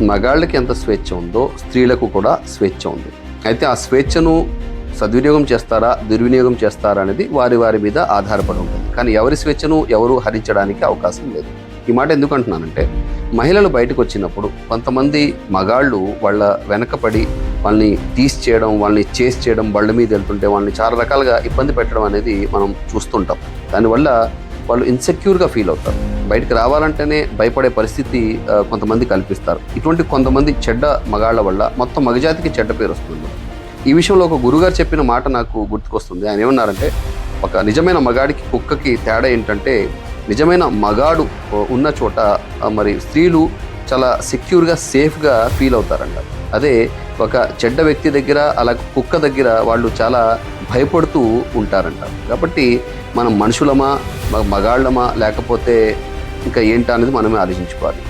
మగాళ్ళకి ఎంత స్వేచ్ఛ ఉందో స్త్రీలకు కూడా స్వేచ్ఛ ఉంది. అయితే ఆ స్వేచ్ఛను సద్వినియోగం చేస్తారా, దుర్వినియోగం చేస్తారా అనేది వారి వారి మీద ఆధారపడి ఉంటుంది. కానీ ఎవరి స్వేచ్ఛను ఎవరు హరించడానికి అవకాశం లేదు. ఈ మాట ఎందుకు అంటున్నానంటే, మహిళలు బయటకు వచ్చినప్పుడు కొంతమంది మగాళ్ళు వాళ్ళ వెనకపడి వాళ్ళని తీసి చేయడం, వాళ్ళని చేసి చేయడం, బళ్ళ మీద వెళ్తుంటే వాళ్ళని చాలా రకాలుగా ఇబ్బంది పెట్టడం అనేది మనం చూస్తుంటాం. దానివల్ల వాళ్ళు ఇన్సెక్యూర్గా ఫీల్ అవుతారు. బయటకు రావాలంటేనే భయపడే పరిస్థితి కొంతమంది కల్పిస్తారు. ఇటువంటి కొంతమంది చెడ్డ మగాళ్ళ వల్ల మొత్తం మగజాతికి చెడ్డ పేరు వస్తుంది. ఈ విషయంలో ఒక గురుగారు చెప్పిన మాట నాకు గుర్తుకొస్తుంది. ఆయన ఏమన్నారంటే, ఒక నిజమైన మగాడికి కుక్కకి తేడా ఏంటంటే, నిజమైన మగాడు ఉన్న చోట మరి స్త్రీలు చాలా సెక్యూర్గా సేఫ్గా ఫీల్ అవుతారంట. అదే ఒక చెడ్డ వ్యక్తి దగ్గర, అలా కుక్క దగ్గర వాళ్ళు చాలా భయపడుతూ ఉంటారంట. కాబట్టి మనం మనుషులమా, మగాళ్ళమా, లేకపోతే ఇంకా ఏంటా అనేది మనమే ఆలోచించుకోవాలి.